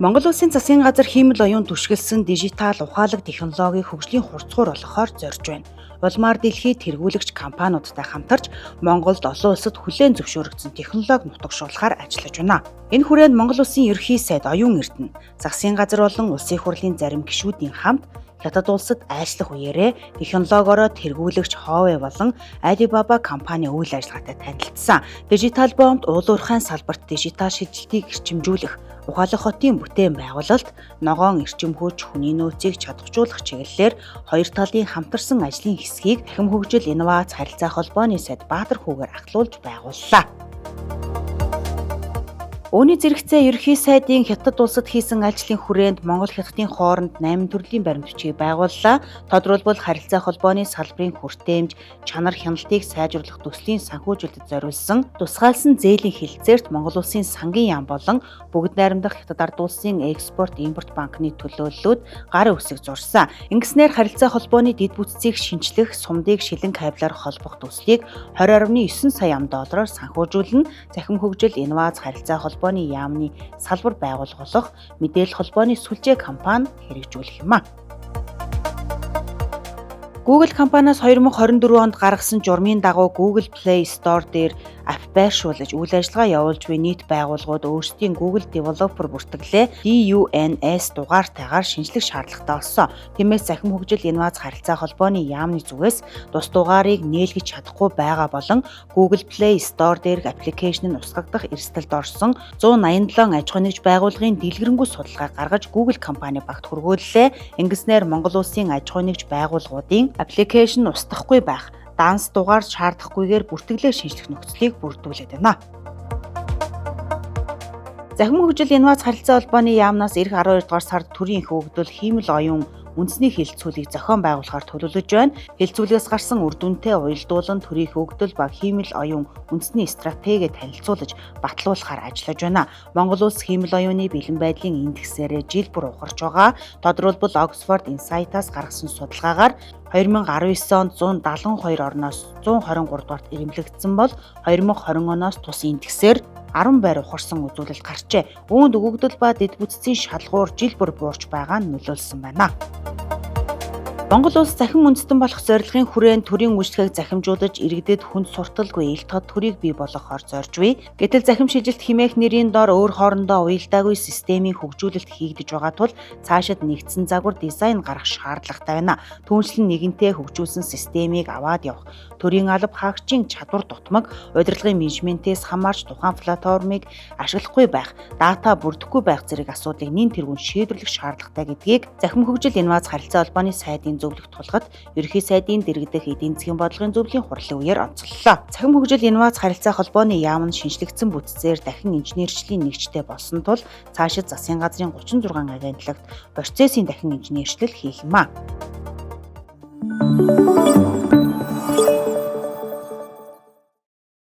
Монгол Улсын засгийн газар хиймэл оюун түшгэлсэн дижитал ухаалаг технологийн хөгжлийн хурцгуур болохоор зорж байна. Улмаар дэлхийд тэргүүлэгч компаниудтай хамтарч Монголд олон улсад хүлээн зөвшөөрөгдсөн технологи нутагшуулахаар ажиллаж байна. Энэ хүрээнд Монгол Улсын ерөнхий сайд Оюун Эрдэнэ, засгийн газар болон улсын их хурлын зарим гишүүдийн хамт Хятад улсад ажиллах үеэрээ технологиороо тэргүүлэгч Huawei болон Alibaba компани үйл ажиллагаатай танилцсан. Дижитал бомбд уулуурхайн салбарт дижитал шилжилтийг эрчимжүүлэх, ухаалаг хотын бүтээн байгуулалт, ногоон эрчим хүч, хүний нөөцийг чадваржуулах чиглэлээр хоёр талын хамтарсан ажлын хэсгийг Дахин хөгжил инновац харилцаа холбооны сайд Баатар хүүгээр ахлуулж байгууллаа. Үүний зэрэгцээ ерөнхий сайдын Хятад улсад хийсэн ажлын хүрээнд Монгол Хятадын хооронд 8 төрлийн баримт бичгийг байгууллаа. Тодорхойлбол харилцаа холбооны салбарын хүртээмж, чанар хяналтыг сайжруулах төслийн санхүүжилтэд зориулсан тусгаалсан зээлийн хэлцээрт Монгол Улсын сангийн яам болон бүгд найрамдах Хятад ард улсын экспорт импорт банкны төлөөллүүд гарын үсэг зурсан. Ингэснээр харилцаа холбооны дэд бүтцийг шинчлэх, сумдыг шилэн кабелаар холбох төслийг 20.9 сая ам.доллараар санхүүжүүлнэ. Захин хөгжил инновац харилцаа холбооны яамны салбар байгуулах мэдээлэл холбооны сүлжээ компани хэрэгжүүлэх юм а. Google компаниас 2024 онд гаргасан журмын дагуу Google Play Store дээр апп байршуулж үйл ажиллагаа явуулж буй нийт байгууллагууд өөрсдийн Google Developer бүртгэлээ DUNS дугаартайгаар шинжлэх шаардлагатай болсон. Тиймээс захин хөгжил инновац харилцаа холбооны яамны зүгээс тус дугаарыг нээлгэж чадахгүй байгаа болон Google Play Store дээрх аппликейшн нь усгагдах эрсдэлд орсон 187 аж ахуй нэгж байгууллагын дэлгэрэнгүй судалгаа гаргаж Google компани багт хүргүүллээ. Ингэснээр Монгол Улсын аж ахуй нэгж байгууллагуудын аппликейшн устгахгүй байх, данс дугаар шаардахгүйгээр бүртгэлээ шинжлэх нөхцөлийг бүрдүүлээд байна. Захин хөгжил инновац харилцаа холбооны яамнаас эх 12 дугаар сард төрийн их хөгжил хиймэл оюун үндэсний хилцүүлгийг зохион байгуулахаар төлөвлөж байна. Хилцүүлгээс гарсан үр дүнтэй уялдуулан төрийн их хөгжил ба хиймэл оюун үндэсний стратегийг танилцуулж батлуулахаар ажиллаж байна. Монгол улс хиймэл оюуны бэлэн байдлын индексээр жил бүр ухарч байгаа. Тодорхойлбол Oxford Insight-аас гаргасан судалгаагаар 2019 онд 172 орноос 123 дугаарт ирэмлэгдсэн бол 2020 оноос тус индексээр 10 байр ухарсан үзүүлэлт гарчээ. Үүнд өгөгдөл ба дэд бүтцийн шалгуур жил бүр буурч байгаа нь нөлөөлсөн байна. Монгол улс захин үндэстэн болох зорилгын хүрээнд төрийн үйлчлэгийг захимжуулж иргэдэд хүнд сурталгүй ил тод төрийг бий болгохоор зорж буй. Гэтэл захим шилжилт хэмээх нэрийн дор өөр хоорондоо уялдаагүй системийн хөгжүүлэлт хийгдэж байгаа тул цаашид нэгдсэн загвар дизайн гаргах шаардлагатай байна. Түүнчлэн нэгэнтээ хөгжүүлсэн системийг аваад явах, төрийн алба хаагчийн чадвар дутмаг, удирдлагын менежментээс хамаарч тухайн платформыг ашиглахгүй байх, дата бүрдэхгүй байх зэрэг асуудлыг нэн тэргүүн шийдвэрлэх шаардлагатай гэдгийг захим хөгжил инновац харилцаа холбооны сайдын зөвлөх тулгад ерөнхий сайдын дэргэдэх эдийн засгийн бодлогын зөвлөлийн хурлын үеэр онцоллоо. Захин хөгжил инновац харилцаа холбооны яам нь шинжлэгдсэн бүтцээр дахин инженерчлэлийн нэгжтэй болсон тул цаашид засгийн газрын 36 агентлагт процессын дахин инженерчлэл хийх юм а.